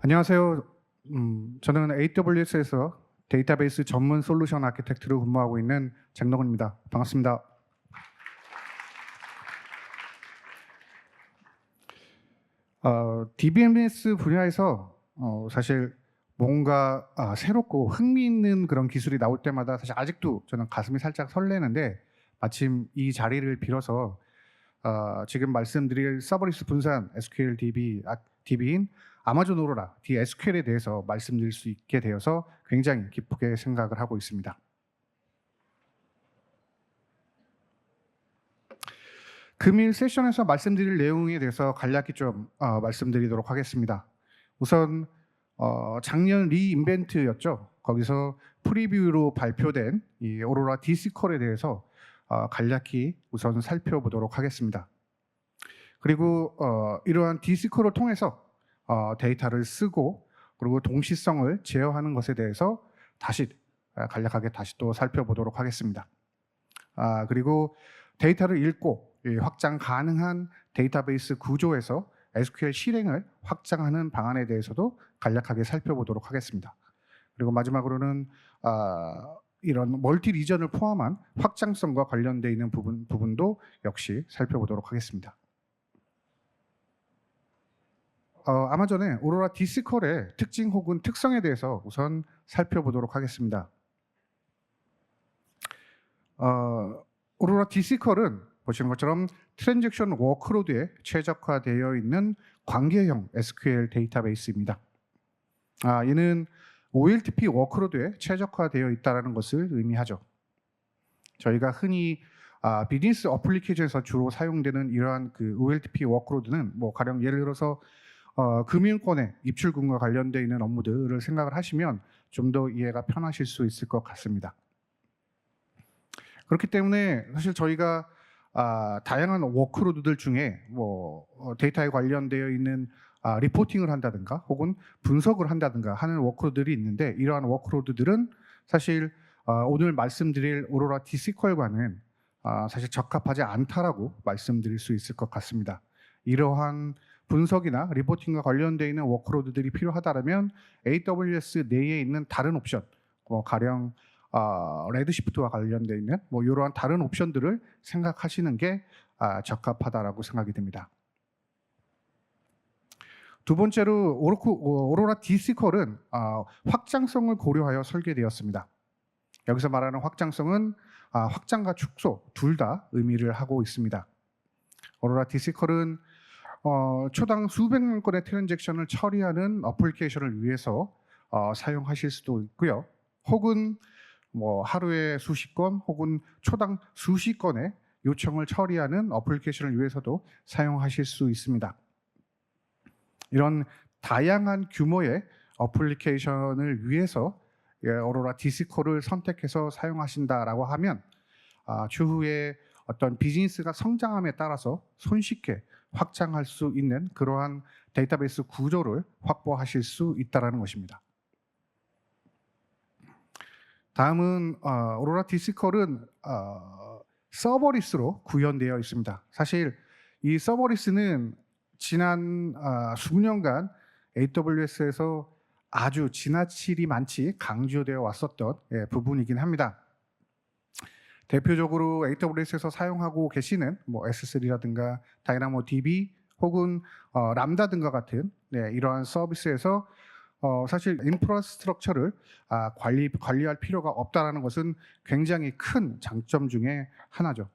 안녕하세요. 저는 AWS에서 데이터베이스 전문 솔루션 아키텍트로 근무하고 있는 장동훈입니다. 반갑습니다. DBMS 분야에서 사실 뭔가 새롭고 흥미있는 그런 기술이 나올 때마다 사실 아직도 저는 가슴이 살짝 설레는데, 마침 이 자리를 빌어서 지금 말씀드릴 서버리스 분산 SQL DB인 아마존 오로라 DSQL에 대해서 말씀드릴 수 있게 되어서 굉장히 기쁘게 생각을 하고 있습니다. 금일 세션에서 말씀드릴 내용에 대해서 간략히 좀 말씀드리도록 하겠습니다. 우선 작년 리인벤트였죠. 거기서 프리뷰로 발표된 이 오로라 DSQL에 대해서 간략히 우선 살펴보도록 하겠습니다. 그리고 이러한 DSQL을 통해서 데이터를 쓰고 그리고 동시성을 제어하는 것에 대해서 다시 간략하게 다시 또 살펴보도록 하겠습니다. 그리고 데이터를 읽고 확장 가능한 데이터베이스 구조에서 SQL 실행을 확장하는 방안에 대해서도 간략하게 살펴보도록 하겠습니다. 그리고 마지막으로는 이런 멀티 리전을 포함한 확장성과 관련되어 있는 부분도 역시 살펴보도록 하겠습니다. 아마존의 오로라 DSQL의 특징 혹은 특성에 대해서 우선 살펴보도록 하겠습니다. 오로라 DSQL은 보시는 것처럼 트랜잭션 워크로드에 최적화되어 있는 관계형 SQL 데이터베이스입니다. 이는 OLTP 워크로드에 최적화되어 있다는 것을 의미하죠. 저희가 흔히 비즈니스 어플리케이션에서 주로 사용되는 이러한 그 OLTP 워크로드는 가령 예를 들어서 금융권의 입출금과 관련되어 있는 업무들을 생각을 하시면 좀 더 이해가 편하실 수 있을 것 같습니다. 그렇기 때문에 사실 저희가 다양한 워크로드들 중에 데이터에 관련되어 있는 리포팅을 한다든가 혹은 분석을 한다든가 하는 워크로드들이 있는데, 이러한 워크로드들은 사실 오늘 말씀드릴 오로라 DSQL과는 사실 적합하지 않다라고 말씀드릴 수 있을 것 같습니다. 이러한 분석이나 리포팅과 관련되어 있는 워크로드들이 필요하다면 AWS 내에 있는 다른 옵션, 가령 레드시프트와 관련되어 있는 이러한 다른 옵션들을 생각하시는 게 적합하다라고 생각이 됩니다. 두 번째로 오로라 DSQL은 확장성을 고려하여 설계되었습니다. 여기서 말하는 확장성은 확장과 축소 둘 다 의미를 하고 있습니다. 오로라 DSQL은 초당 수백만 건의 트랜잭션을 처리하는 어플리케이션을 위해서 사용하실 수도 있고요. 혹은 하루에 수십 건 혹은 초당 수십 건의 요청을 처리하는 어플리케이션을 위해서도 사용하실 수 있습니다. 이런 다양한 규모의 어플리케이션을 위해서 오로라 DSQL을 선택해서 사용하신다라고 하면 추후에 어떤 비즈니스가 성장함에 따라서 손쉽게 확장할 수 있는 그러한 데이터베이스 구조를 확보하실 수 있다는 것입니다. 다음은 오로라 DSQL은 서버리스로 구현되어 있습니다. 사실 이 서버리스는 지난 수년간 AWS에서 아주 지나치리 많이 강조되어 왔었던 부분이긴 합니다. 대표적으로 AWS에서 사용하고 계시는 S3라든가 다이나모DB 혹은 람다 등과 같은 이러한 서비스에서 사실 인프라스트럭처를 관리할 필요가 없다는 것은 굉장히 큰 장점 중에 하나죠.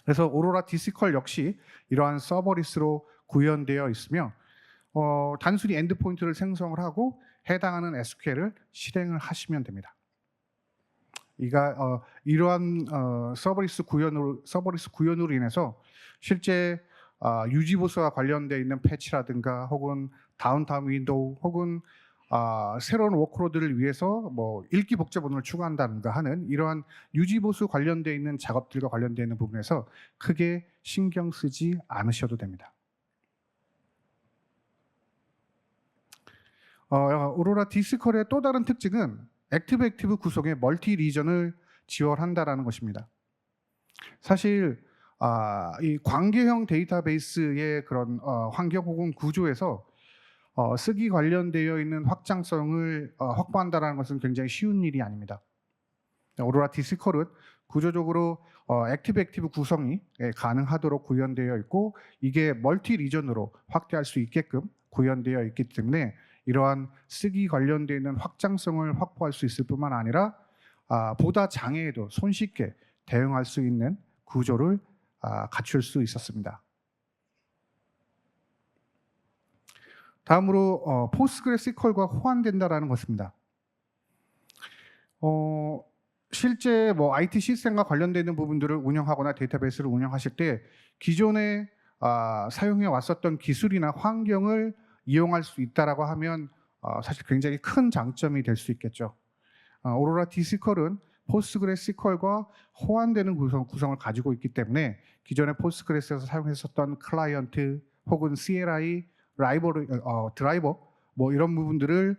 그래서 오로라 DSQL 역시 이러한 서버리스로 구현되어 있으며 단순히 엔드포인트를 생성을 하고 해당하는 SQL을 실행을 하시면 됩니다. 이러한 서버리스 구현으로 인해서 실제 유지보수와 관련되어 있는 패치라든가 혹은 다운타임 윈도우 혹은 새로운 워크로드를 위해서 읽기 복제본을 추가한다든가 하는 이러한 유지보수 관련되어 있는 작업들과 관련되어 있는 부분에서 크게 신경 쓰지 않으셔도 됩니다. 오로라 DSQL의 또 다른 특징은 액티브 구성의 멀티 리전을 지원한다라는 것입니다. 사실 이 관계형 데이터베이스의 그런 환경 혹은 구조에서 쓰기 관련되어 있는 확장성을 확보한다는 것은 굉장히 쉬운 일이 아닙니다. 오로라 디스컬은 구조적으로 액티브 구성이 가능하도록 구현되어 있고 이게 멀티 리전으로 확대할 수 있게끔 구현되어 있기 때문에 이러한 쓰기 관련되어 있는 확장성을 확보할 수 있을 뿐만 아니라 보다 장애에도 손쉽게 대응할 수 있는 구조를 갖출 수 있었습니다. 다음으로 포스트그레스QL과 호환된다라는 것입니다. 실제 IT 시스템과 관련되어 있는 부분들을 운영하거나 데이터베이스를 운영하실 때 기존에 사용해 왔었던 기술이나 환경을 이용할 수 있다라고 하면 사실 굉장히 큰 장점이 될 수 있겠죠. 오로라 디스컬은 포스트그레스QL과 호환되는 구성을 가지고 있기 때문에 기존의 포스트그레스에서 사용했었던 클라이언트 혹은 CLI 드라이버 이런 부분들을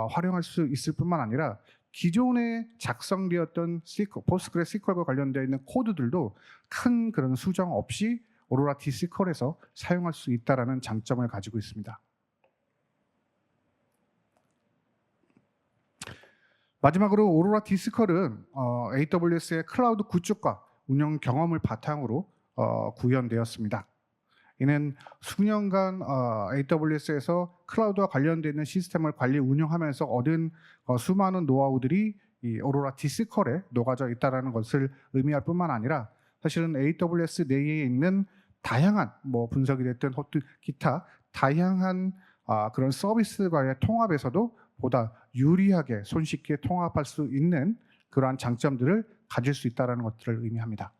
활용할 수 있을 뿐만 아니라 기존에 작성되었던 포스트그레스QL과 관련되어 있는 코드들도 큰 그런 수정 없이 오로라 디스컬에서 사용할 수 있다라는 장점을 가지고 있습니다. 마지막으로 오로라 디스컬은 AWS의 클라우드 구축과 운영 경험을 바탕으로 구현되었습니다. 이는 수년간 AWS에서 클라우드와 관련되어 있는 시스템을 관리 운영하면서 얻은 수많은 노하우들이 이 오로라 디스컬에 녹아져 있다는 것을 의미할 뿐만 아니라 사실은 AWS 내에 있는 다양한 분석이 됐든 기타 다양한 그런 서비스과의 통합에서도 보다 유리하게 손쉽게 통합할 수 있는 그러한 장점들을 가질 수 있다는 것들을 의미합니다.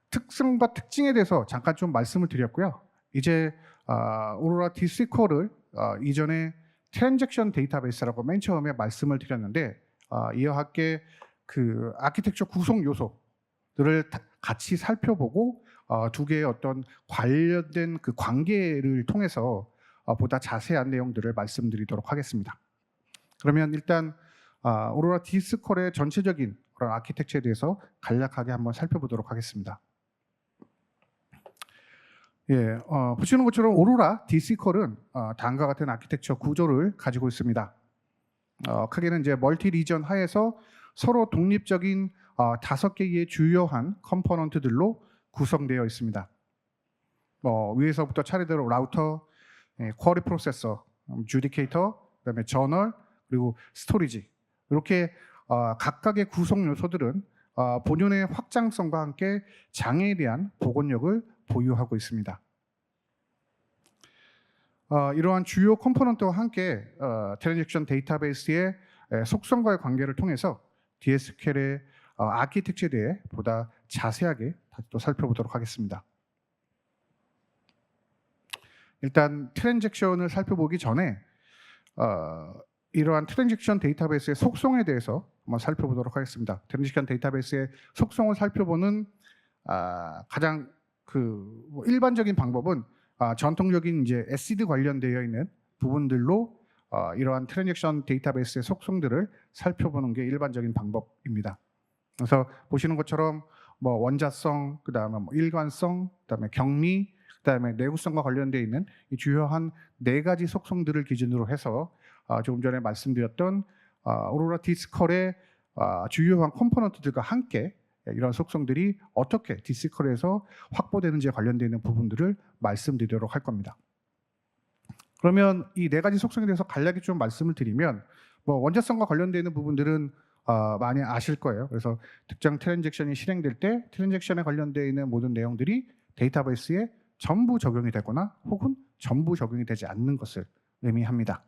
특성과 특징에 대해서 잠깐 좀 말씀을 드렸고요. 이제 오로라 디스컬을 이전에 트랜잭션 데이터베이스라고 맨 처음에 말씀을 드렸는데 이와 함께 그 아키텍처 구성 요소들을 같이 살펴보고 두 개의 어떤 관련된 그 관계를 통해서 보다 자세한 내용들을 말씀드리도록 하겠습니다. 그러면 일단 오로라 디스컬의 전체적인 그런 아키텍처에 대해서 간략하게 한번 살펴보도록 하겠습니다. 보시는 것처럼 오로라 디스컬은 다음과 같은 아키텍처 구조를 가지고 있습니다. 크게는 이제 멀티 리전 하에서 서로 독립적인 5개의 주요한 컴포넌트들로 구성되어 있습니다. 위에서부터 차례대로 라우터, 쿼리 프로세서, 주디케이터, 그다음에 저널, 그리고 스토리지 이렇게 각각의 구성 요소들은 본연의 확장성과 함께 장애에 대한 복원력을 보유하고 있습니다. 이러한 주요 컴포넌트와 함께 트랜잭션 데이터베이스의 속성과의 관계를 통해서 DSQL의 아키텍처에 대해 보다 자세하게 또 살펴보도록 하겠습니다. 일단 트랜잭션을 살펴보기 전에 이러한 트랜잭션 데이터베이스의 속성에 대해서 한번 살펴보도록 하겠습니다. 트랜잭션 데이터베이스의 속성을 살펴보는 가장 일반적인 방법은 전통적인 이제 에시드 관련되어 있는 부분들로 이러한 트랜잭션 데이터베이스의 속성들을 살펴보는 게 일반적인 방법입니다. 그래서 보시는 것처럼 원자성, 그다음에 일관성, 그다음에 경미, 그다음에 내구성과 관련되어 있는 이 주요한 4가지 속성들을 기준으로 해서 조금 전에 말씀드렸던 오로라 디스컬의 주요한 컴포넌트들과 함께 이런 속성들이 어떻게 디스컬에서 확보되는지에 관련되어 있는 부분들을 말씀드리도록 할 겁니다. 그러면 이 4가지 속성에 대해서 간략히 좀 말씀을 드리면 원자성과 관련되어 있는 부분들은 많이 아실 거예요. 그래서 특정 트랜잭션이 실행될 때 트랜잭션에 관련되어 있는 모든 내용들이 데이터베이스에 전부 적용이 되거나 혹은 전부 적용이 되지 않는 것을 의미합니다.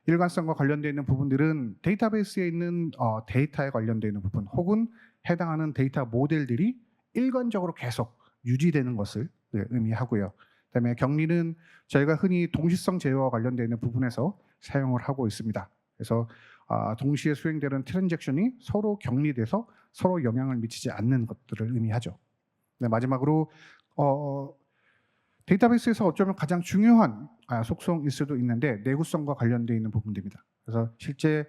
일관성과 관련되어 있는 부분들은 데이터베이스에 있는 데이터에 관련되어 있는 부분 혹은 해당하는 데이터 모델들이 일관적으로 계속 유지되는 것을 의미하고요. 그다음에 경리는 저희가 흔히 동시성 제어와 관련되어 있는 부분에서 사용을 하고 있습니다. 그래서 동시에 수행되는 트랜잭션이 서로 격리돼서 서로 영향을 미치지 않는 것들을 의미하죠. 네, 마지막으로 데이터베이스에서 어쩌면 가장 중요한 속성일 수도 있는데 내구성과 관련되어 있는 부분들입니다. 그래서 실제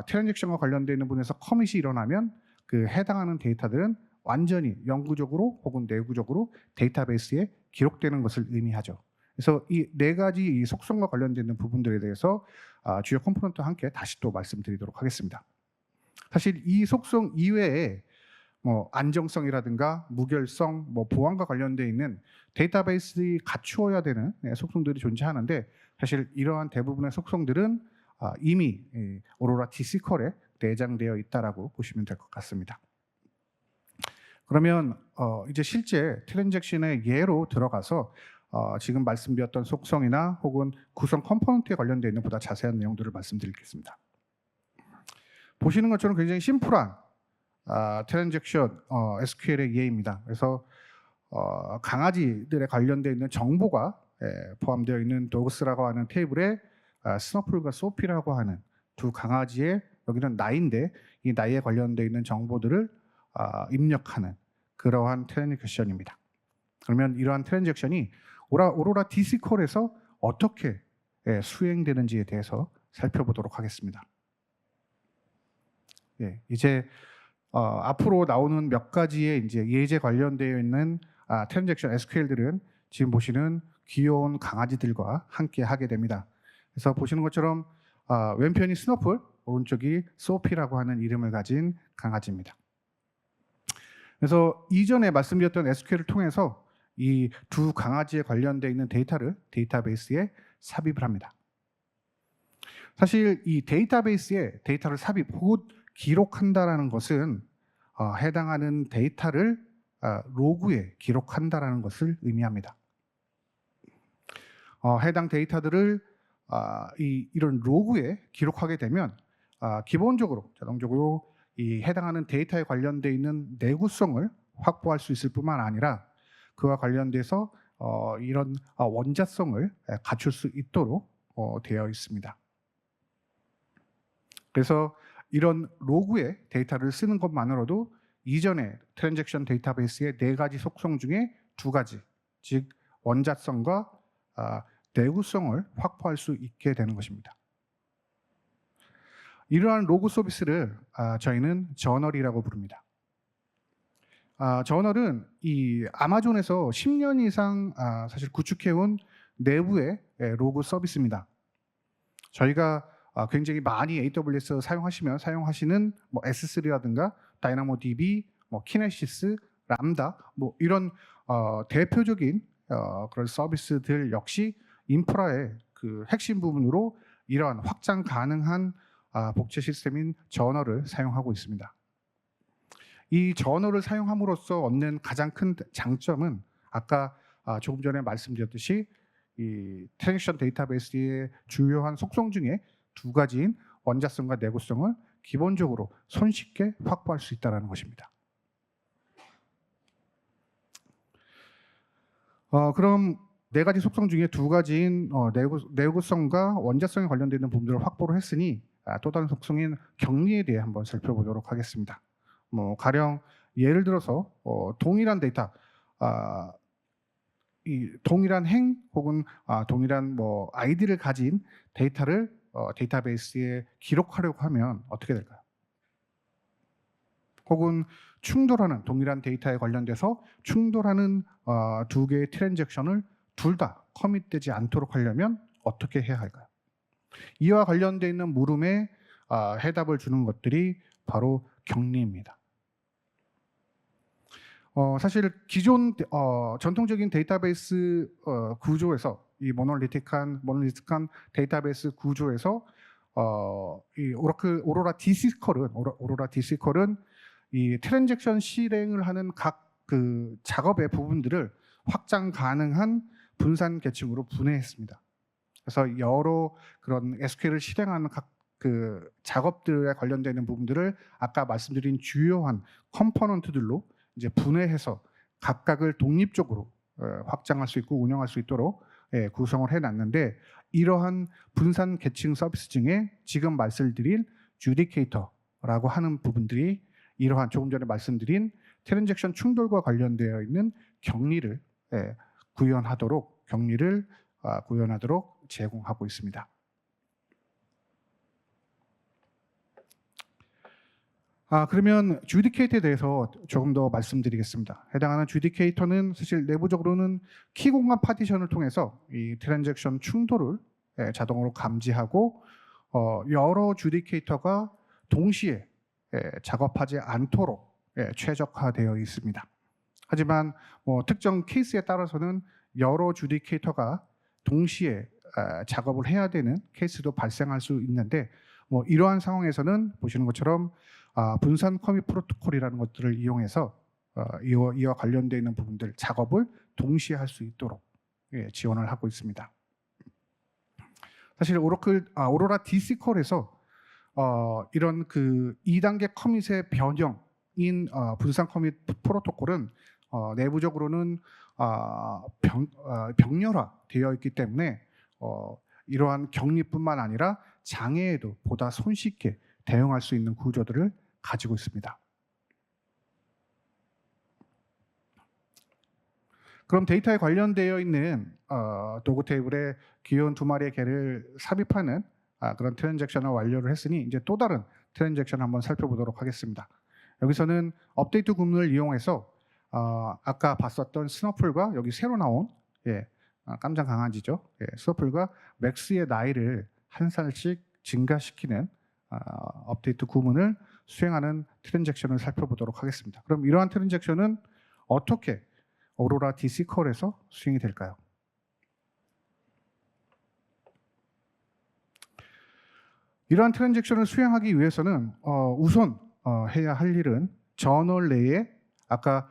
트랜잭션과 관련되어 있는 부분에서 커밋이 일어나면 그 해당하는 데이터들은 완전히 영구적으로 혹은 내구적으로 데이터베이스에 기록되는 것을 의미하죠. 그래서 이 네 가지 이 속성과 관련되는 부분들에 대해서 주요 컴포넌트와 함께 다시 또 말씀드리도록 하겠습니다. 사실 이 속성 이외에 뭐 안정성이라든가 무결성, 뭐 보안과 관련되어 있는 데이터베이스에 갖추어야 되는 속성들이 존재하는데, 사실 이러한 대부분의 속성들은 이미 오로라 T-SQL에 내장되어 있다라고 보시면 될 것 같습니다. 그러면 이제 실제 트랜잭션의 예로 들어가서 지금 말씀드렸던 속성이나 혹은 구성 컴포넌트에 관련되어 있는 보다 자세한 내용들을 말씀드리겠습니다. 보시는 것처럼 굉장히 심플한 트랜잭션 SQL의 예입니다. 그래서 강아지들에 관련되어 있는 정보가 포함되어 있는 도그스라고 하는 테이블에 스너플과 소피라고 하는 두 강아지의, 여기는 나이인데 이 나이에 관련되어 있는 정보들을 입력하는 그러한 트랜잭션입니다. 그러면 이러한 트랜잭션이 오로라 T-SQL에서 어떻게 수행되는지에 대해서 살펴보도록 하겠습니다. 이제 앞으로 나오는 몇 가지의 이제 예제 관련되어 있는 트랜잭션 SQL들은 지금 보시는 귀여운 강아지들과 함께 하게 됩니다. 그래서 보시는 것처럼 왼편이 스너플, 오른쪽이 소피라고 하는 이름을 가진 강아지입니다. 그래서 이전에 말씀드렸던 SQL을 통해서 이 두 강아지에 관련되어 있는 데이터를 데이터베이스에 삽입을 합니다. 사실 이 데이터베이스에 데이터를 삽입 혹은 기록한다라는 것은 해당하는 데이터를 로그에 기록한다라는 것을 의미합니다. 해당 데이터들을 이런 로그에 기록하게 되면 기본적으로 자동적으로 이 해당하는 데이터에 관련되어 있는 내구성을 확보할 수 있을 뿐만 아니라 그와 관련돼서 이런 원자성을 갖출 수 있도록 되어 있습니다. 그래서 이런 로그에 데이터를 쓰는 것만으로도 이전의 트랜잭션 데이터베이스의 네 가지 속성 중에 두 가지, 즉 원자성과 내구성을 확보할 수 있게 되는 것입니다. 이러한 로그 서비스를 저희는 저널이라고 부릅니다. 저널은 이 아마존에서 10년 이상 사실 구축해온 내부의 로그 서비스입니다. 저희가 굉장히 많이 AWS 사용하시는 뭐 S3라든가 다이나모DB, 뭐 키네시스, 람다, 뭐 이런 대표적인 그런 서비스들 역시 인프라의 그 핵심 부분으로 이러한 확장 가능한 복제 시스템인 저널을 사용하고 있습니다. 이 저널을 사용함으로써 얻는 가장 큰 장점은 아까 조금 전에 말씀드렸듯이 이 트랜잭션 데이터베이스의 주요한 속성 중에 두 가지인 원자성과 내구성을 기본적으로 손쉽게 확보할 수 있다는 것입니다. 그럼 네 가지 속성 중에 두 가지인 내구성과 원자성에 관련되는 부분들을 확보를 했으니 또 다른 속성인 격리에 대해 한번 살펴보도록 하겠습니다. 뭐 가령 예를 들어서 동일한 데이터, 이 동일한 행 혹은 동일한 뭐 아이디를 가진 데이터를 데이터베이스에 기록하려고 하면 어떻게 될까요? 혹은 충돌하는 동일한 데이터에 관련돼서 충돌하는 두 개의 트랜잭션을 둘 다 커밋되지 않도록 하려면 어떻게 해야 할까요? 이와 관련되어 있는 물음에 해답을 주는 것들이 바로 격리입니다. 사실 기존 전통적인 데이터베이스 구조에서 이 모놀리틱한 데이터베이스 구조에서 이 오로라 T-SQL은 이 트랜잭션 실행을 하는 각 그 작업의 부분들을 확장 가능한 분산 계층으로 분해했습니다. 그래서 여러 그런 SQL을 실행하는 각 그 작업들에 관련되는 부분들을 아까 말씀드린 주요한 컴포넌트들로 이제 분해해서 각각을 독립적으로 확장할 수 있고 운영할 수 있도록 구성을 해놨는데, 이러한 분산 계층 서비스 중에 지금 말씀드린 주디케이터라고 하는 부분들이 이러한 조금 전에 말씀드린 트랜잭션 충돌과 관련되어 있는 격리를 구현하도록 제공하고 있습니다. 그러면 주디케이터에 대해서 조금 더 말씀드리겠습니다. 해당하는 주디케이터는 사실 내부적으로는 키 공간 파티션을 통해서 이 트랜잭션 충돌을 자동으로 감지하고 여러 주디케이터가 동시에 작업하지 않도록 최적화되어 있습니다. 하지만 특정 케이스에 따라서는 여러 주디케이터가 동시에 작업을 해야 되는 케이스도 발생할 수 있는데 이러한 상황에서는 보시는 것처럼 분산 커밋 프로토콜이라는 것들을 이용해서 이와 관련되어 있는 부분들 작업을 동시에 할 수 있도록 지원을 하고 있습니다. 사실 오로라 DC콜에서 이런 그 2단계 커밋의 변형인 분산 커밋 프로토콜은 내부적으로는 병렬화되어 있기 때문에 이러한 격리뿐만 아니라 장애에도 보다 손쉽게 대응할 수 있는 구조들을 가지고 있습니다. 그럼 데이터에 관련되어 있는 도구 테이블에 귀여운 두 마리의 개를 삽입하는 그런 트랜잭션을 완료를 했으니 이제 또 다른 트랜잭션을 한번 살펴보도록 하겠습니다. 여기서는 업데이트 구문을 이용해서 아까 봤었던 스너플과 여기 새로 나온 깜장 강아지죠. 스너플과 맥스의 나이를 한 살씩 증가시키는 업데이트 구문을 수행하는 트랜잭션을 살펴보도록 하겠습니다. 그럼 이러한 트랜잭션은 어떻게 오로라 DC콜에서 수행이 될까요? 이러한 트랜잭션을 수행하기 위해서는 우선 해야 할 일은 저널 내에 아까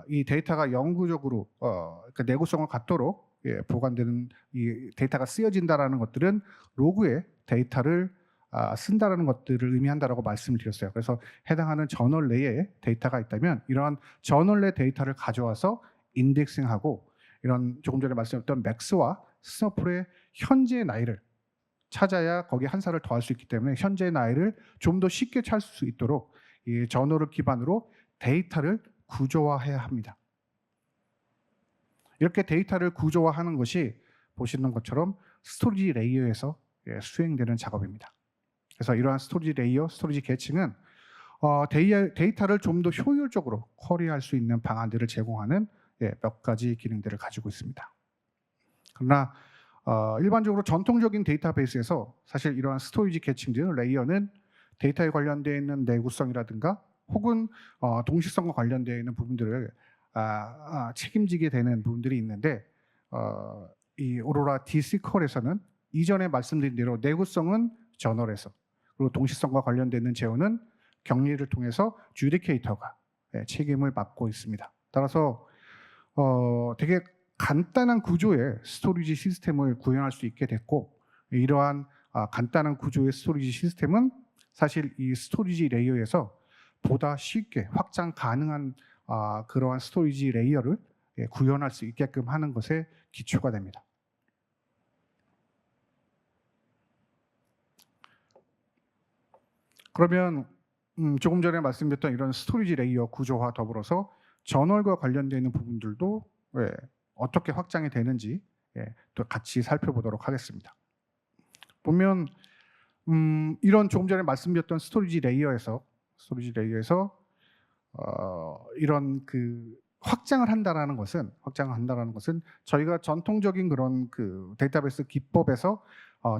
이 데이터가 영구적으로 그러니까 내구성을 갖도록 보관되는 이 데이터가 쓰여진다라는 것들은 로그에 데이터를 쓴다라는 것들을 의미한다라고 말씀을 드렸어요. 그래서 해당하는 저널 내에 데이터가 있다면 이러한 저널 내 데이터를 가져와서 인덱싱하고 이런 조금 전에 말씀드렸던 맥스와 스너플의 현재 나이를 찾아야 거기에 한 살을 더할 수 있기 때문에 현재 나이를 좀 더 쉽게 찾을 수 있도록 이 저널을 기반으로 데이터를 구조화해야 합니다. 이렇게 데이터를 구조화하는 것이 보시는 것처럼 스토리지 레이어에서 수행되는 작업입니다. 그래서 이러한 스토리지 레이어, 스토리지 계층은 데이터를 좀 더 효율적으로 쿼리할 수 있는 방안들을 제공하는 몇 가지 기능들을 가지고 있습니다. 그러나 일반적으로 전통적인 데이터베이스에서 사실 이러한 스토리지 계층들, 레이어는 데이터에 관련되어 있는 내구성이라든가 혹은 동시성과 관련되어 있는 부분들을 책임지게 되는 부분들이 있는데 이 오로라 DC콜에서는 이전에 말씀드린 대로 내구성은 저널에서 그리고 동시성과 관련되는 제어는 격리를 통해서 주디케이터가 책임을 맡고 있습니다. 따라서 되게 간단한 구조의 스토리지 시스템을 구현할 수 있게 됐고 이러한 간단한 구조의 스토리지 시스템은 사실 이 스토리지 레이어에서 보다 쉽게 확장 가능한 그러한 스토리지 레이어를 구현할 수 있게끔 하는 것에 기초가 됩니다. 그러면 조금 전에 말씀드렸던 이런 스토리지 레이어 구조와 더불어서 저널과 관련되어 있는 부분들도 어떻게 확장이 되는지 또 같이 살펴보도록 하겠습니다. 보면 이런 조금 전에 말씀드렸던 스토리지 레이어에서 이런 그 확장을 한다라는 것은 저희가 전통적인 그런 그 데이터베이스 기법에서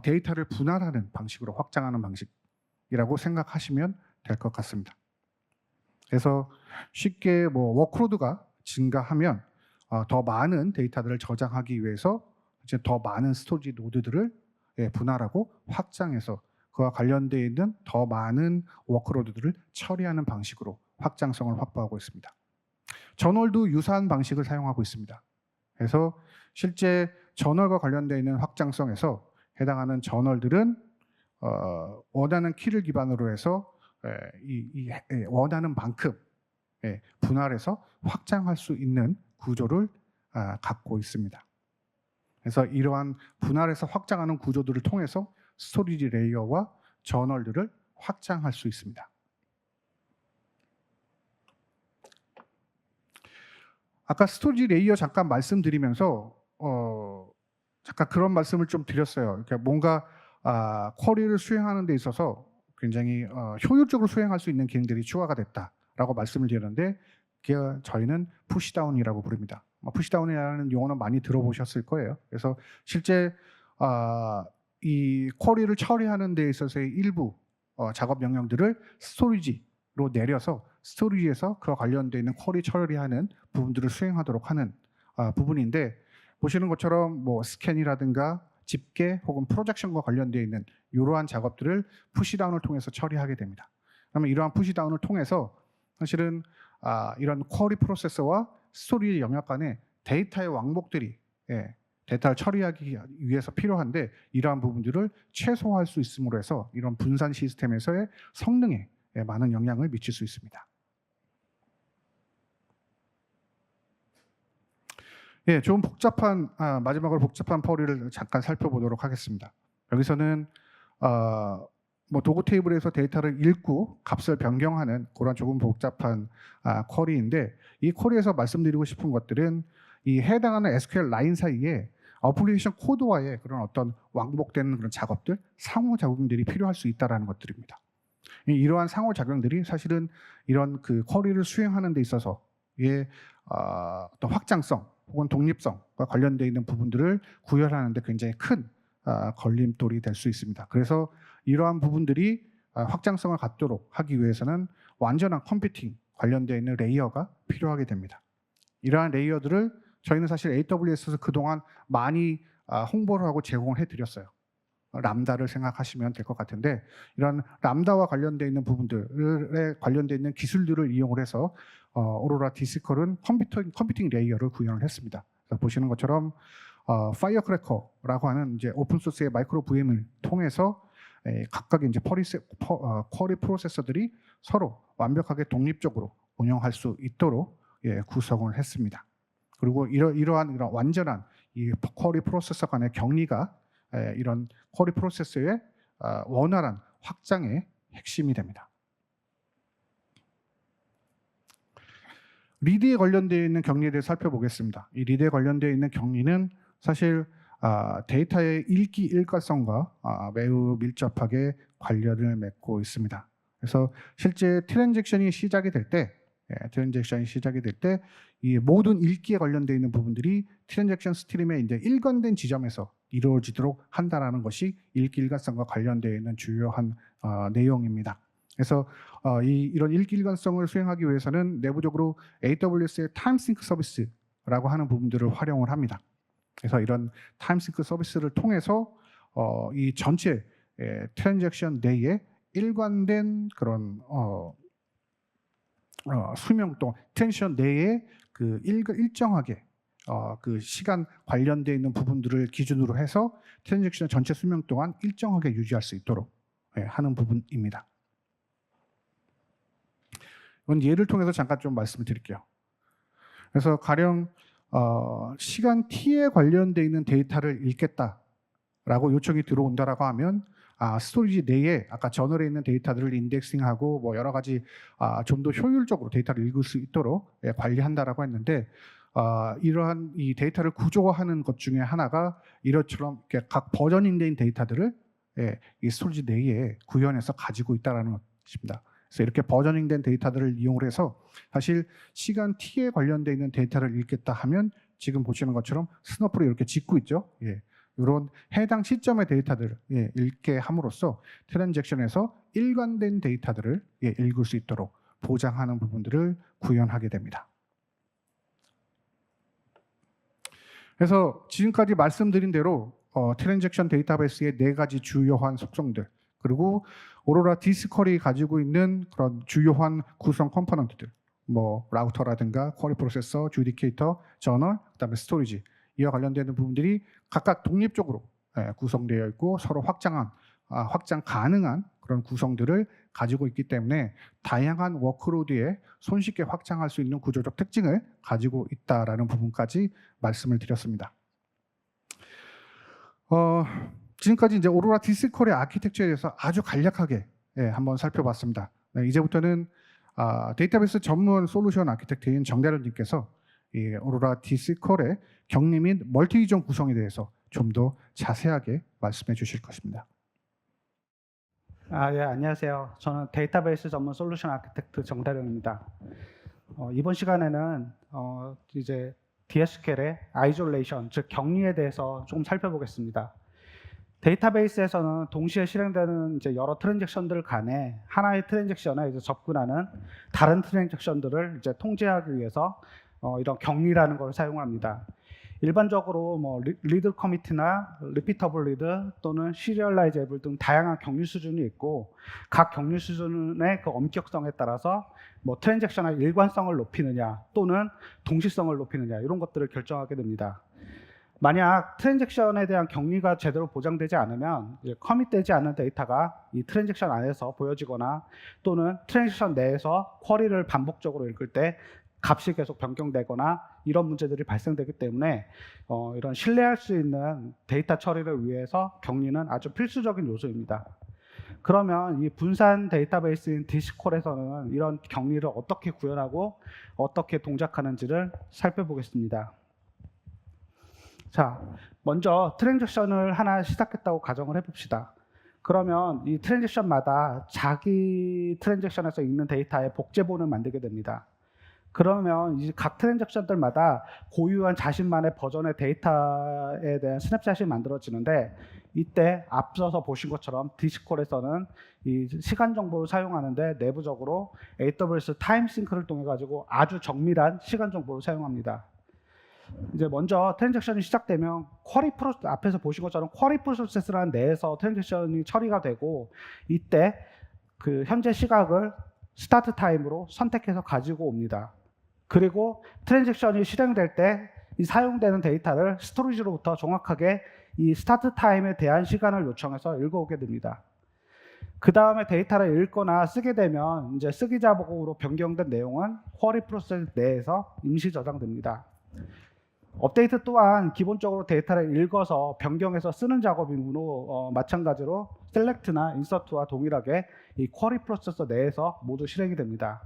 데이터를 분할하는 방식으로 확장하는 방식이라고 생각하시면 될 것 같습니다. 그래서 쉽게 워크로드가 증가하면 더 많은 데이터들을 저장하기 위해서 이제 더 많은 스토리지 노드들을 분할하고 확장해서 그와 관련되어 있는 더 많은 워크로드들을 처리하는 방식으로 확장성을 확보하고 있습니다. 저널도 유사한 방식을 사용하고 있습니다. 그래서 실제 저널과 관련되어 있는 확장성에서 해당하는 저널들은 원하는 키를 기반으로 해서 원하는 만큼 분할해서 확장할 수 있는 구조를 갖고 있습니다. 그래서 이러한 분할해서 확장하는 구조들을 통해서 스토리지 레이어와 저널들을 확장할 수 있습니다. 아까 스토리지 레이어 잠깐 말씀드리면서 잠깐 그런 말씀을 좀 드렸어요. 그러니까 뭔가 쿼리를 수행하는 데 있어서 굉장히 효율적으로 수행할 수 있는 기능들이 추가가 됐다라고 말씀을 드렸는데 저희는 푸시다운이라고 부릅니다. 푸시다운이라는 용어는 많이 들어보셨을 거예요. 그래서 실제 이 쿼리를 처리하는 데 있어서의 일부 작업 명령들을 스토리지로 내려서 스토리지에서 그와 관련되어 있는 쿼리 처리하는 부분들을 수행하도록 하는 부분인데, 보시는 것처럼 뭐 스캔이라든가 집계 혹은 프로젝션과 관련되어 있는 이러한 작업들을 푸시다운을 통해서 처리하게 됩니다. 그러면 이러한 푸시다운을 통해서 사실은 이런 쿼리 프로세서와 스토리지 영역 간의 데이터의 왕복들이 데이터를 처리하기 위해서 필요한데, 이러한 부분들을 최소화할 수 있음으로 해서 이런 분산 시스템에서의 성능에 많은 영향을 미칠 수 있습니다. 좀 복잡한 마지막으로 복잡한 쿼리를 잠깐 살펴보도록 하겠습니다. 여기서는 뭐 도구 테이블에서 데이터를 읽고 값을 변경하는 그런 조금 복잡한 쿼리인데, 이 쿼리에서 말씀드리고 싶은 것들은 이 해당하는 SQL 라인 사이에 어플리케이션 코드와의 그런 어떤 왕복되는 그런 작업들, 상호작용들이 필요할 수 있다는 것들입니다. 이러한 상호작용들이 사실은 이런 그 쿼리를 수행하는 데 있어서의 어떤 확장성 혹은 독립성과 관련되어 있는 부분들을 구현하는 데 굉장히 큰 걸림돌이 될 수 있습니다. 그래서 이러한 부분들이 확장성을 갖도록 하기 위해서는 완전한 컴퓨팅 관련되어 있는 레이어가 필요하게 됩니다. 이러한 레이어들을 저희는 사실 AWS에서 그동안 많이 홍보를 하고 제공을 해드렸어요. 람다를 생각하시면 될 것 같은데, 이런 람다와 관련되어 있는 부분들에 관련되어 있는 기술들을 이용을 해서 오로라 디스컬은 컴퓨팅 레이어를 구현을 했습니다. 보시는 것처럼 파이어크래커라고 하는 이제 오픈소스의 마이크로 VM을 통해서 각각의 이제 쿼리 프로세서들이 서로 완벽하게 독립적으로 운영할 수 있도록 구성을 했습니다. 그리고 이러한 완전한 이 쿼리 프로세서 간의 격리가 이런 쿼리 프로세서의 원활한 확장의 핵심이 됩니다. 리드에 관련되어 있는 격리에 대해 살펴보겠습니다. 이 리드에 관련되어 있는 격리는 사실 데이터의 읽기 일관성과 매우 밀접하게 관련을 맺고 있습니다. 그래서 실제 트랜잭션이 시작이 될 때, 이 모든 읽기에 관련되어 있는 부분들이 트랜잭션 스트림의 이제 일관된 지점에서 이루어지도록 한다라는 것이 읽기 일관성과 관련되어 있는 주요한 내용입니다. 그래서 이런 읽기 일관성을 수행하기 위해서는 내부적으로 AWS의 타임싱크 서비스라고 하는 부분들을 활용을 합니다. 그래서 이런 타임싱크 서비스를 통해서 이 전체 트랜잭션 내에 일관된 그런 수명 동안 트랜잭션 내에 그 일정하게 그 시간 관련되어 있는 부분들을 기준으로 해서 트랜잭션의 전체 수명 동안 일정하게 유지할 수 있도록 하는 부분입니다. 이건 예를 통해서 잠깐 좀 말씀을 드릴게요. 그래서 가령 시간 t에 관련되어 있는 데이터를 읽겠다라고 요청이 들어온다라고 하면 스토리지 내에 아까 저널에 있는 데이터들을 인덱싱하고 뭐 여러 가지 좀 더 효율적으로 데이터를 읽을 수 있도록 관리한다라고 했는데, 이러한 이 데이터를 구조화하는 것 중에 하나가 이처럼 각 버저닝된 데이터들을 이 스토리지 내에 구현해서 가지고 있다라는 것입니다. 그래서 이렇게 버저닝된 데이터들을 이용을 해서 사실 시간 t에 관련되어 있는 데이터를 읽겠다 하면 지금 보시는 것처럼 스너프를 이렇게 짓고 있죠. 이런 해당 시점의 데이터들을 읽게 함으로써 트랜잭션에서 일관된 데이터들을 읽을 수 있도록 보장하는 부분들을 구현하게 됩니다. 그래서 지금까지 말씀드린 대로 트랜잭션 데이터베이스의 4가지 주요한 속성들, 그리고 오로라 디스컬이 가지고 있는 그런 주요한 구성 컴포넌트들, 뭐 라우터라든가 쿼리 프로세서, 주디케이터, 저널, 그다음에 스토리지, 이와 관련되는 부분들이 각각 독립적으로 구성되어 있고 서로 확장 가능한 그런 구성들을 가지고 있기 때문에 다양한 워크로드에 손쉽게 확장할 수 있는 구조적 특징을 가지고 있다라는 부분까지 말씀을 드렸습니다. 지금까지 이제 오로라 디스컬의 아키텍처에 대해서 아주 간략하게 한번 살펴봤습니다. 이제부터는 데이터베이스 전문 솔루션 아키텍트인 정대련님께서 이 오로라 디스컬의 격리 및 멀티리전 구성에 대해서 좀 더 자세하게 말씀해 주실 것입니다. 예, 안녕하세요. 저는 데이터베이스 전문 솔루션 아키텍트 정다령입니다. 이번 시간에는 이제 DSQL의 아이솔레이션, 즉 격리에 대해서 조금 살펴보겠습니다. 데이터베이스에서는 동시에 실행되는 이제 여러 트랜잭션들 간에 하나의 트랜잭션에 이제 접근하는 다른 트랜잭션들을 이제 통제하기 위해서 이런 격리라는 걸 사용합니다. 일반적으로 뭐 리드 커미트나 리피터블 리드 또는 시리얼라이제이블 등 다양한 격리 수준이 있고, 각 격리 수준의 그 엄격성에 따라서 뭐 트랜잭션의 일관성을 높이느냐 또는 동시성을 높이느냐 이런 것들을 결정하게 됩니다. 만약 트랜잭션에 대한 격리가 제대로 보장되지 않으면 이제 커밋되지 않은 데이터가 이 트랜잭션 안에서 보여지거나 또는 트랜잭션 내에서 쿼리를 반복적으로 읽을 때 값이 계속 변경되거나 이런 문제들이 발생되기 때문에 이런 신뢰할 수 있는 데이터 처리를 위해서 격리는 아주 필수적인 요소입니다. 그러면 이 분산 데이터베이스인 디스콜에서는 이런 격리를 어떻게 구현하고 어떻게 동작하는지를 살펴보겠습니다. 자, 먼저 트랜잭션을 하나 시작했다고 가정을 해봅시다. 그러면 이 트랜잭션마다 자기 트랜잭션에서 읽는 데이터의 복제본을 만들게 됩니다. 그러면 이제 각 트랜잭션들마다 고유한 자신만의 버전의 데이터에 대한 스냅샷이 만들어지는데, 이때 앞서서 보신 것처럼 디스콜에서는 이 시간 정보를 사용하는데 내부적으로 AWS 타임싱크를 통해 가지고 아주 정밀한 시간 정보를 사용합니다. 이제 먼저 트랜잭션이 시작되면 앞에서 보신 것처럼 쿼리 프로세스라는 내에서 트랜잭션이 처리가 되고, 이때 그 현재 시각을 스타트 타임으로 선택해서 가지고 옵니다. 그리고 트랜잭션이 실행될 때 이 사용되는 데이터를 스토리지로부터 정확하게 이 스타트 타임에 대한 시간을 요청해서 읽어오게 됩니다. 그 다음에 데이터를 읽거나 쓰게 되면 이제 쓰기 작업으로 변경된 내용은 쿼리 프로세스 내에서 임시 저장됩니다. 업데이트 또한 기본적으로 데이터를 읽어서 변경해서 쓰는 작업이므로 마찬가지로 셀렉트나 인서트와 동일하게 이 쿼리 프로세서 내에서 모두 실행이 됩니다.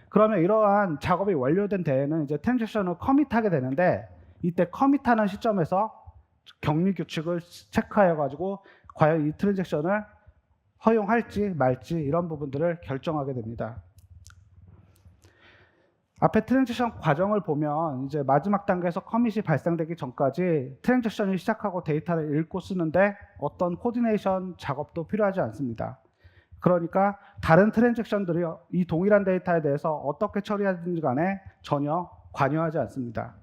그러면 이러한 작업이 완료된 데에는 이제 트랜잭션을 커밋하게 되는데, 이때 커밋하는 시점에서 격리 규칙을 체크하여 가지고 과연 이 트랜잭션을 허용할지 말지 이런 부분들을 결정하게 됩니다. 앞에 트랜잭션 과정을 보면 이제 마지막 단계에서 커밋이 발생되기 전까지 트랜잭션이 시작하고 데이터를 읽고 쓰는데 어떤 코디네이션 작업도 필요하지 않습니다. 그러니까 다른 트랜잭션들이 이 동일한 데이터에 대해서 어떻게 처리하든지 간에 전혀 관여하지 않습니다.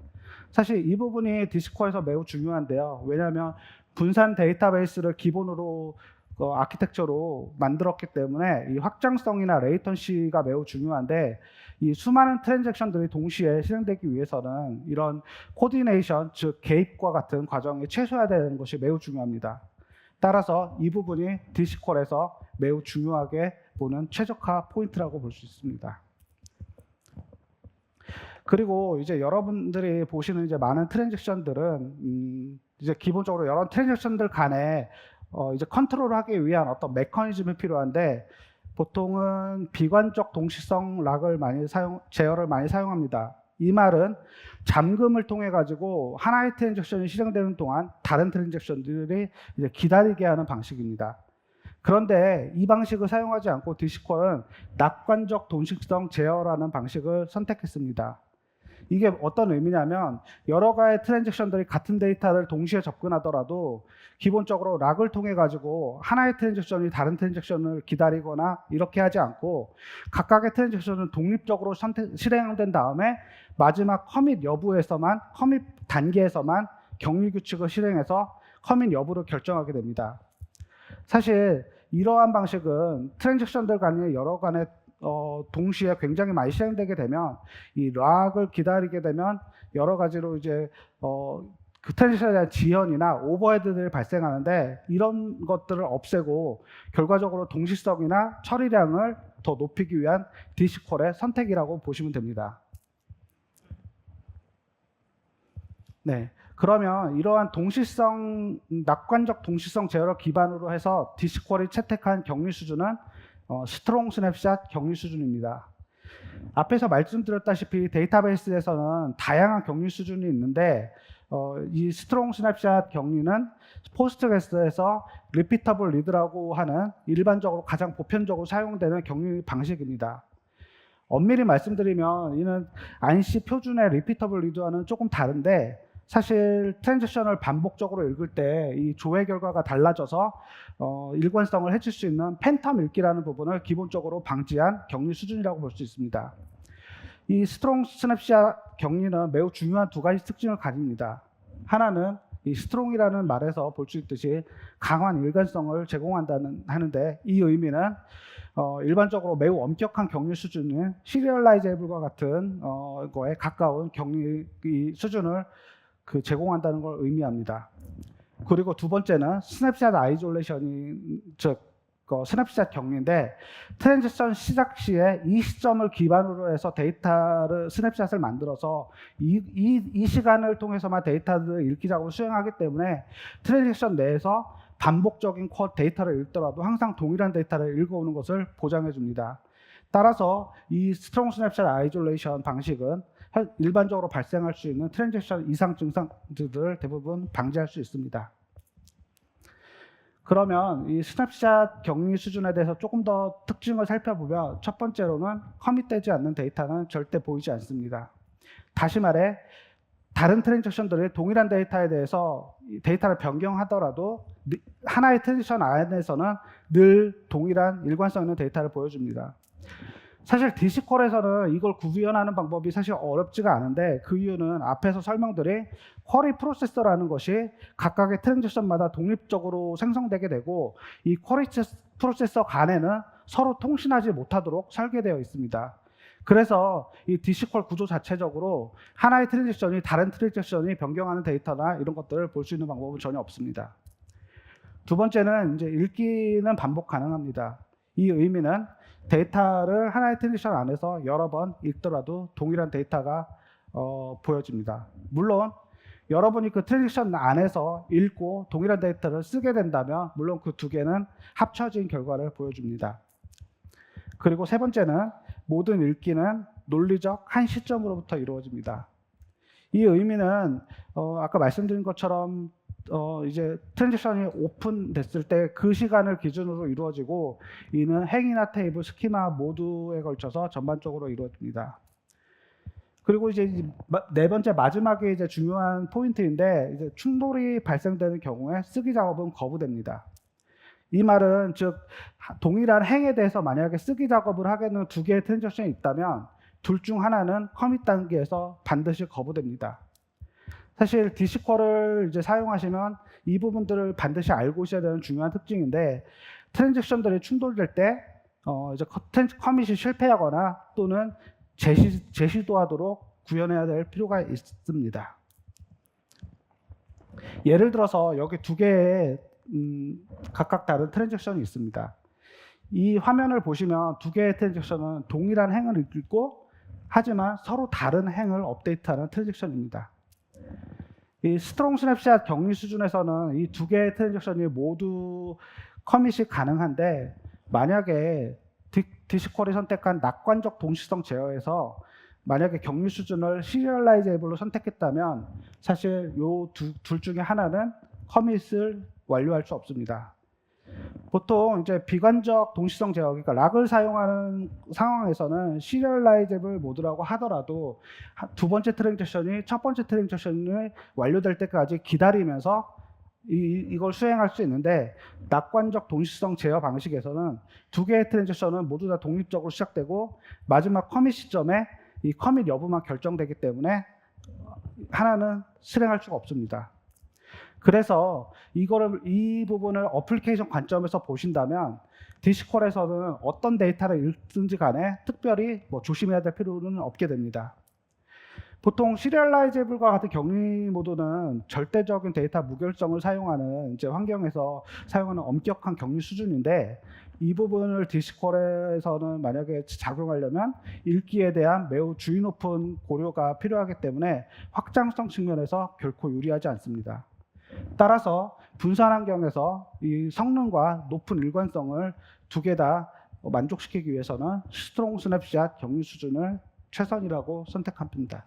사실 이 부분이 디스코에서 매우 중요한데요. 왜냐하면 분산 데이터베이스를 기본으로 아키텍처로 만들었기 때문에 이 확장성이나 레이턴시가 매우 중요한데, 이 수많은 트랜잭션들이 동시에 실행되기 위해서는 이런 코디네이션, 즉 개입과 같은 과정이 최소화되는 것이 매우 중요합니다. 따라서 이 부분이 디스콜에서 매우 중요하게 보는 최적화 포인트라고 볼 수 있습니다. 그리고 이제 여러분들이 보시는 이제 많은 트랜잭션들은 이제 기본적으로 여러 트랜잭션들 간에 이제 컨트롤을 하기 위한 어떤 메커니즘이 필요한데, 보통은 비관적 동시성 락을 제어를 많이 사용합니다. 이 말은 잠금을 통해 가지고 하나의 트랜잭션이 실행되는 동안 다른 트랜잭션들이 이제 기다리게 하는 방식입니다. 그런데 이 방식을 사용하지 않고 디스콜은 낙관적 동시성 제어라는 방식을 선택했습니다. 이게 어떤 의미냐면, 여러 가지 트랜잭션들이 같은 데이터를 동시에 접근하더라도 기본적으로 락을 통해 가지고 하나의 트랜잭션이 다른 트랜잭션을 기다리거나 이렇게 하지 않고, 각각의 트랜잭션은 독립적으로 실행된 다음에 마지막 커밋 여부에서만, 커밋 단계에서만 격리 규칙을 실행해서 커밋 여부를 결정하게 됩니다. 사실 이러한 방식은 트랜잭션들 간의 여러 간의 동시에 굉장히 많이 실행되게 되면, 이 락을 기다리게 되면 여러 가지로 이제 그 트랜잭션에 대한 지연이나 오버헤드들이 발생하는데, 이런 것들을 없애고 결과적으로 동시성이나 처리량을 더 높이기 위한 디스콜의 선택이라고 보시면 됩니다. 네. 그러면 이러한 동시성, 낙관적 동시성 제어를 기반으로 해서 디스콜이 채택한 격리 수준은 스트롱 스냅샷 격리 수준입니다. 앞에서 말씀드렸다시피 데이터베이스에서는 다양한 격리 수준이 있는데 이 스트롱 스냅샷 격리는 포스트그레스에서 리피터블 리드라고 하는 일반적으로 가장 보편적으로 사용되는 격리 방식입니다. 엄밀히 말씀드리면 이는 안시 표준의 리피터블 리드와는 조금 다른데 사실 트랜지션을 반복적으로 읽을 때 이 조회 결과가 달라져서 일관성을 해칠 수 있는 팬텀 읽기라는 부분을 기본적으로 방지한 격리 수준이라고 볼 수 있습니다. 이 스트롱 스냅샷 격리는 매우 중요한 두 가지 특징을 가집니다. 하나는 이 스트롱이라는 말에서 볼 수 있듯이 강한 일관성을 하는데 이 의미는 일반적으로 매우 엄격한 격리 수준은 시리얼라이제이블과 같은 거에 가까운 격리 수준을 제공한다는 걸 의미합니다. 그리고 두 번째는 스냅샷 아이솔레이션이 스냅샷 격리인데 트랜지션 시작 시에 이 시점을 기반으로 해서 스냅샷을 만들어서 이 시간을 통해서만 데이터를 읽기 작업을 수행하기 때문에 트랜지션 내에서 반복적인 데이터를 읽더라도 항상 동일한 데이터를 읽어오는 것을 보장해 줍니다. 따라서 이 스트롱 스냅샷 아이솔레이션 방식은 일반적으로 발생할 수 있는 트랜지션 이상 증상들을 대부분 방지할 수 있습니다. 그러면 이 스냅샷 격리 수준에 대해서 조금 더 특징을 살펴보면 첫 번째로는 커밋되지 않는 데이터는 절대 보이지 않습니다. 다시 말해 다른 트랜잭션들이 동일한 데이터에 대해서 데이터를 변경하더라도 하나의 트랜잭션 안에서는 늘 동일한 일관성 있는 데이터를 보여줍니다. 사실 DC퀄에서는 이걸 구현하는 방법이 사실 어렵지가 않은데 그 이유는 앞에서 설명드린 쿼리 프로세서라는 것이 각각의 트랜잭션마다 독립적으로 생성되게 되고 이 쿼리 프로세서 간에는 서로 통신하지 못하도록 설계되어 있습니다. 그래서 이 DC퀄 구조 자체적으로 하나의 트랜잭션이 다른 트랜잭션이 변경하는 데이터나 이런 것들을 볼 수 있는 방법은 전혀 없습니다. 두 번째는 이제 읽기는 반복 가능합니다. 이 의미는 데이터를 하나의 트랜지션 안에서 여러 번 읽더라도 동일한 데이터가 보여집니다. 물론 여러분이 그 트랜지션 안에서 읽고 동일한 데이터를 쓰게 된다면 물론 그 두 개는 합쳐진 결과를 보여줍니다. 그리고 세 번째는 모든 읽기는 논리적 한 시점으로부터 이루어집니다. 이 의미는 아까 말씀드린 것처럼 이제 트랜지션이 오픈됐을 때 그 시간을 기준으로 이루어지고 이는 행이나 테이블, 스키마 모두에 걸쳐서 전반적으로 이루어집니다. 그리고 이제 네 번째 마지막에 이제 중요한 포인트인데 이제 충돌이 발생되는 경우에 쓰기 작업은 거부됩니다. 이 말은 즉 동일한 행에 대해서 만약에 쓰기 작업을 하게 되는 두 개의 트랜지션이 있다면 둘 중 하나는 커밋 단계에서 반드시 거부됩니다. 사실 DC퀄을 이제 사용하시면 이 부분들을 반드시 알고 있어야 되는 중요한 특징인데 트랜잭션들이 충돌될 때 이제 커밋이 실패하거나 또는 재시도하도록 구현해야 될 필요가 있습니다. 예를 들어서 여기 두 개의 각각 다른 트랜잭션이 있습니다. 이 화면을 보시면 두 개의 트랜잭션은 동일한 행을 읽고 하지만 서로 다른 행을 업데이트하는 트랜잭션입니다. 이 스트롱 스냅샷 격리 수준에서는 이 두 개의 트랜잭션이 모두 커밋이 가능한데 만약에 DC퀄이 선택한 낙관적 동시성 제어에서 만약에 격리 수준을 시리얼라이제이블로 선택했다면 사실 이 둘 중에 하나는 커밋을 완료할 수 없습니다. 보통 이제 비관적 동시성 제어, 그러니까 락을 사용하는 상황에서는 시리얼라이제이블 모드라고 하더라도 두 번째 트랜잭션이 첫 번째 트랜잭션이 완료될 때까지 기다리면서 이걸 수행할 수 있는데 낙관적 동시성 제어 방식에서는 두 개의 트랜잭션은 모두 다 독립적으로 시작되고 마지막 커밋 시점에 이 커밋 여부만 결정되기 때문에 하나는 실행할 수가 없습니다. 그래서 이 부분을 어플리케이션 관점에서 보신다면 DC퀄에서는 어떤 데이터를 읽든지 간에 특별히 조심해야 될 필요는 없게 됩니다. 보통 시리얼라이제이블과 같은 격리 모드는 절대적인 데이터 무결성을 사용하는 이제 환경에서 사용하는 엄격한 격리 수준인데 이 부분을 DC퀄에서는 만약에 작용하려면 읽기에 대한 매우 주의 높은 고려가 필요하기 때문에 확장성 측면에서 결코 유리하지 않습니다. 따라서 분산 환경에서 이 성능과 높은 일관성을 두 개 다 만족시키기 위해서는 스트롱 스냅샷 격리 수준을 최선이라고 선택합니다.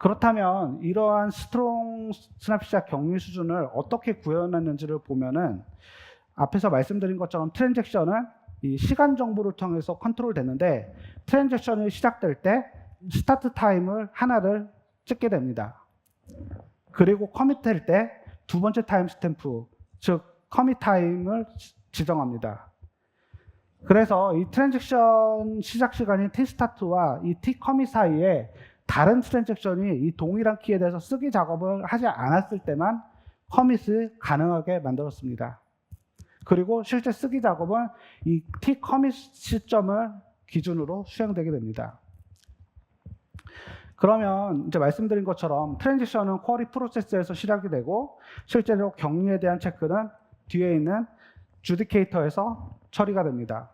그렇다면 이러한 스트롱 스냅샷 격리 수준을 어떻게 구현했는지를 보면은 앞에서 말씀드린 것처럼 트랜잭션은 이 시간 정보를 통해서 컨트롤되는데 트랜잭션이 시작될 때 스타트 타임을 하나를 찍게 됩니다. 그리고 커밋될 때 두 번째 타임 스탬프, 즉 커밋 타임을 지정합니다. 그래서 이 트랜잭션 시작 시간인 t스타트와 이 t커밋 사이에 다른 트랜잭션이 이 동일한 키에 대해서 쓰기 작업을 하지 않았을 때만 커밋을 가능하게 만들었습니다. 그리고 실제 쓰기 작업은 이 t커밋 시점을 기준으로 수행되게 됩니다. 그러면 이제 말씀드린 것처럼 트랜지션은 쿼리 프로세스에서 시작이 되고 실제로 격리에 대한 체크는 뒤에 있는 주디케이터에서 처리가 됩니다.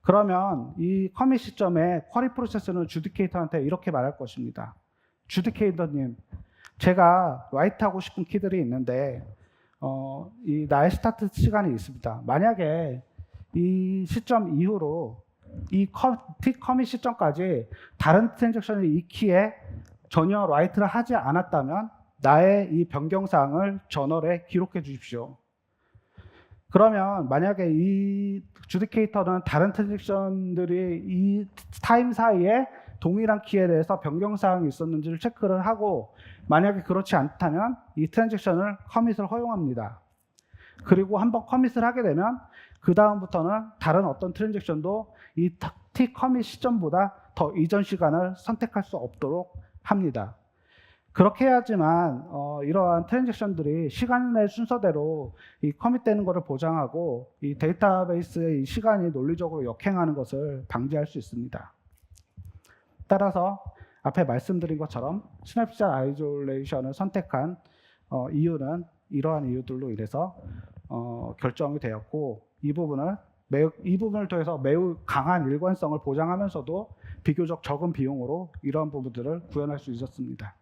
그러면 이 커밋 시점에 쿼리 프로세스는 주디케이터한테 이렇게 말할 것입니다. 주디케이터님, 제가 라이트하고 싶은 키들이 있는데 이 나의 스타트 시간이 있습니다. 만약에 이 시점 이후로 이 T커밋 시점까지 다른 트랜잭션이 이 키에 전혀 라이트를 하지 않았다면 나의 이 변경사항을 저널에 기록해 주십시오. 그러면 만약에 이 주디케이터는 다른 트랜잭션들이 이 타임 사이에 동일한 키에 대해서 변경사항이 있었는지를 체크를 하고 만약에 그렇지 않다면 이 트랜잭션을 커밋을 허용합니다. 그리고 한번 커밋을 하게 되면 그 다음부터는 다른 어떤 트랜잭션도 이 T 커밋 시점보다 더 이전 시간을 선택할 수 없도록 합니다. 그렇게 해야지만 이러한 트랜잭션들이 시간의 순서대로 이 커밋되는 것을 보장하고 이 데이터베이스의 이 시간이 논리적으로 역행하는 것을 방지할 수 있습니다. 따라서 앞에 말씀드린 것처럼 스냅샷 아이솔레이션을 선택한 이유는 이러한 이유들로 인해서 결정이 되었고 이 부분을 통해서 매우 강한 일관성을 보장하면서도 비교적 적은 비용으로 이러한 부분들을 구현할 수 있었습니다.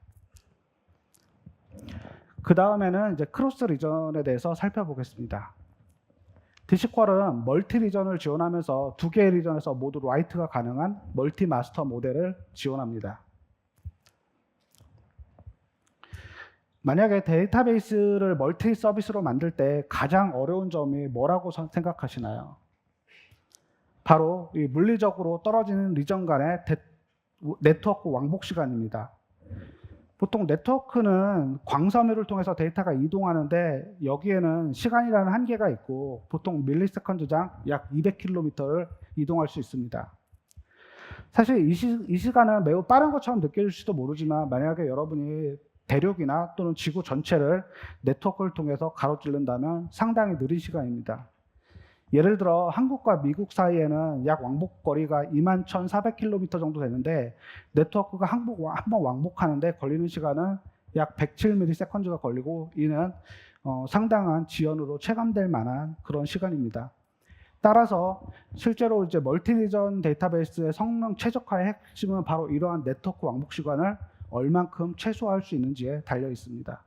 그 다음에는 이제 크로스 리전에 대해서 살펴보겠습니다. 디시퀄은 멀티 리전을 지원하면서 두 개의 리전에서 모두 라이트가 가능한 멀티 마스터 모델을 지원합니다. 만약에 데이터베이스를 멀티 서비스로 만들 때 가장 어려운 점이 뭐라고 생각하시나요? 바로 이 물리적으로 떨어지는 리전 간의 네트워크 왕복 시간입니다. 보통 네트워크는 광섬유를 통해서 데이터가 이동하는데 여기에는 시간이라는 한계가 있고 보통 밀리세컨드당 약 200km를 이동할 수 있습니다. 사실 이 시간은 매우 빠른 것처럼 느껴질지도 모르지만 만약에 여러분이 대륙이나 또는 지구 전체를 네트워크를 통해서 가로지른다면 상당히 느린 시간입니다. 예를 들어 한국과 미국 사이에는 약 왕복 거리가 21,400km 정도 되는데 네트워크가 한 번 왕복하는데 걸리는 시간은 약 107ms가 걸리고 이는 상당한 지연으로 체감될 만한 그런 시간입니다. 따라서 실제로 이제 멀티리전 데이터베이스의 성능 최적화의 핵심은 바로 이러한 네트워크 왕복 시간을 얼만큼 최소화할 수 있는지에 달려 있습니다.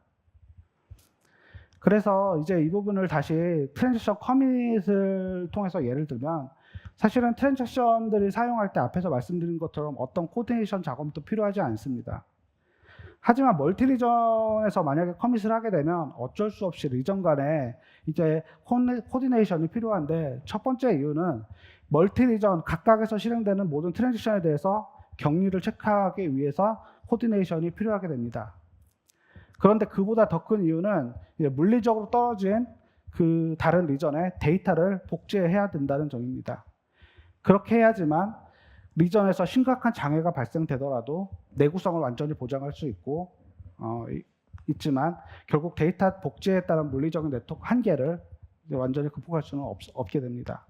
그래서 이제 이 부분을 다시 트랜잭션 커밋을 통해서 예를 들면 사실은 트랜잭션들이 사용할 때 앞에서 말씀드린 것처럼 어떤 코디네이션 작업도 필요하지 않습니다. 하지만 멀티 리전에서 만약에 커밋을 하게 되면 어쩔 수 없이 리전 간에 이제 코디네이션이 필요한데 첫 번째 이유는 멀티 리전 각각에서 실행되는 모든 트랜잭션에 대해서 격리를 체크하기 위해서 코디네이션이 필요하게 됩니다. 그런데 그보다 더 큰 이유는 물리적으로 떨어진 그 다른 리전에 데이터를 복제해야 된다는 점입니다. 그렇게 해야지만 리전에서 심각한 장애가 발생되더라도 내구성을 완전히 보장할 수 있지만 결국 데이터 복제에 따른 물리적인 네트워크 한계를 완전히 극복할 수는 없게 됩니다.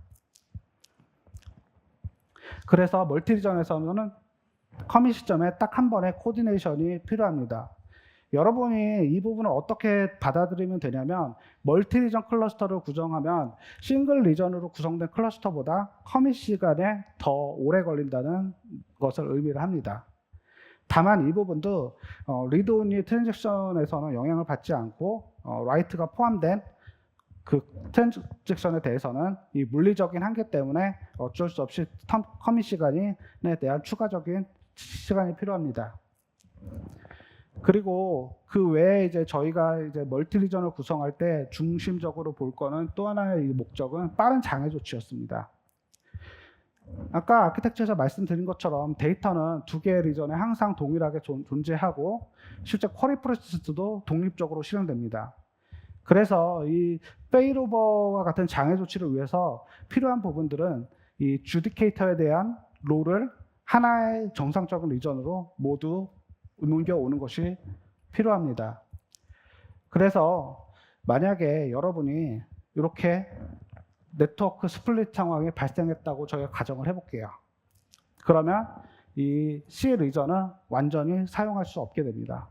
그래서 멀티 리전에서는 커밋 시점에 딱 한 번의 코디네이션이 필요합니다. 여러분이 이 부분을 어떻게 받아들이면 되냐면 멀티 리전 클러스터를 구성하면 싱글 리전으로 구성된 클러스터보다 커밋 시간에 더 오래 걸린다는 것을 의미를 합니다. 다만 이 부분도 리드 온리 트랜잭션에서는 영향을 받지 않고 라이트가 포함된 그 트랜잭션에 대해서는 이 물리적인 한계 때문에 어쩔 수 없이 커밋 시간에 대한 추가적인 시간이 필요합니다. 그리고 그 외에 이제 저희가 이제 멀티 리전을 구성할 때 중심적으로 볼 거는 또 하나의 이 목적은 빠른 장애 조치였습니다. 아까 아키텍처에서 말씀드린 것처럼 데이터는 두 개의 리전에 항상 동일하게 존재하고 실제 쿼리 프로세스도 독립적으로 실행됩니다. 그래서 이 페일오버와 같은 장애 조치를 위해서 필요한 부분들은 이 주디케이터에 대한 롤을 하나의 정상적인 리전으로 모두 옮겨오는 것이 필요합니다. 그래서 만약에 여러분이 이렇게 네트워크 스플릿 상황이 발생했다고 저희가 가정을 해볼게요. 그러면 이 C 리전은 완전히 사용할 수 없게 됩니다.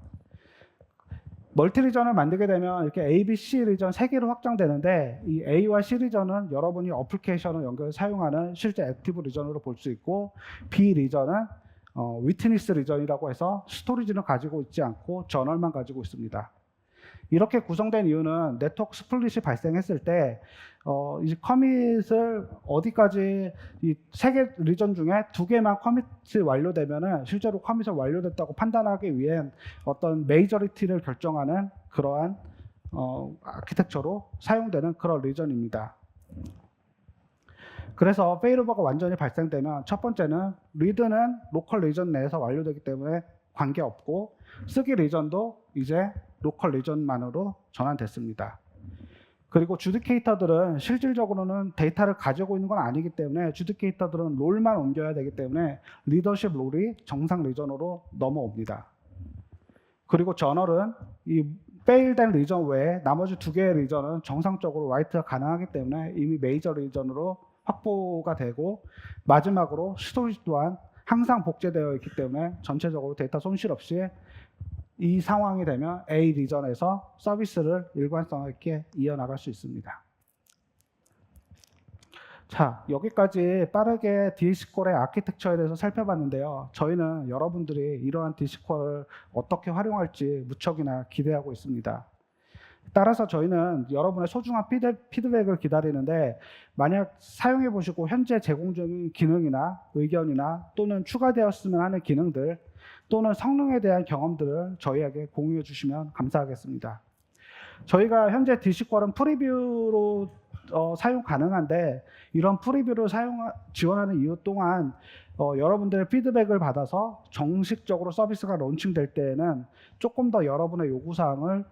멀티 리전을 만들게 되면 이렇게 A, B, C 리전 3개로 확장되는데 이 A와 C 리전은 여러분이 어플리케이션을 연결해 사용하는 실제 액티브 리전으로 볼 수 있고 B 리전은 위트니스 리전이라고 해서 스토리지는 가지고 있지 않고 저널만 가지고 있습니다. 이렇게 구성된 이유는 네트워크 스플릿이 발생했을 때 이제 커밋을 어디까지 이 3개 리전 중에 2개만 커밋이 완료되면은 실제로 커밋이 완료됐다고 판단하기 위한 어떤 메이저리티를 결정하는 그러한 아키텍처로 사용되는 그런 리전입니다. 그래서 페일오버가 완전히 발생되면 첫 번째는 리드는 로컬 리전 내에서 완료되기 때문에 관계없고 쓰기 리전도 이제 로컬 리전만으로 전환됐습니다. 그리고 주디케이터들은 실질적으로는 데이터를 가지고 있는 건 아니기 때문에 주디케이터들은 롤만 옮겨야 되기 때문에 리더십 롤이 정상 리전으로 넘어옵니다. 그리고 저널은 이 페일된 리전 외에 나머지 2개의 리전은 정상적으로 라이트가 가능하기 때문에 이미 메이저 리전으로 확보가 되고 마지막으로 스토리지 또한 항상 복제되어 있기 때문에 전체적으로 데이터 손실 없이 이 상황이 되면 A 리전에서 서비스를 일관성 있게 이어나갈 수 있습니다. 자, 여기까지 빠르게 DHCOR의 아키텍처에 대해서 살펴봤는데요. 저희는 여러분들이 이러한 DHCOR을 어떻게 활용할지 무척이나 기대하고 있습니다. 따라서 저희는 여러분의 소중한 피드백을 기다리는데 만약 사용해 보시고 현재 제공 중인 기능이나 의견이나 또는 추가되었으면 하는 기능들 또는 성능에 대한 경험들을 저희에게 공유해 주시면 감사하겠습니다. 저희가 현재 DHCOR은 프리뷰로 사용 가능한데 이런 프리뷰를 지원하는 이유 또한 여러분들의 피드백을 받아서 정식적으로 서비스가 론칭될 때에는 조금 더 여러분의 요구사항을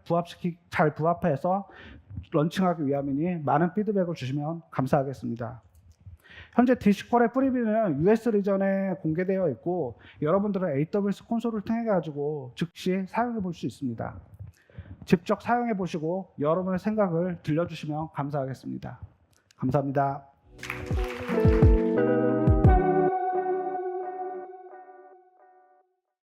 잘 부합해서 런칭하기 위함이니 많은 피드백을 주시면 감사하겠습니다. 현재 DHCOR의 프리뷰는 US 리전에 공개되어 있고 여러분들은 AWS 콘솔을 통해 가지고 즉시 사용해 볼 수 있습니다. 직접 사용해 보시고 여러분의 생각을 들려주시면 감사하겠습니다. 감사합니다.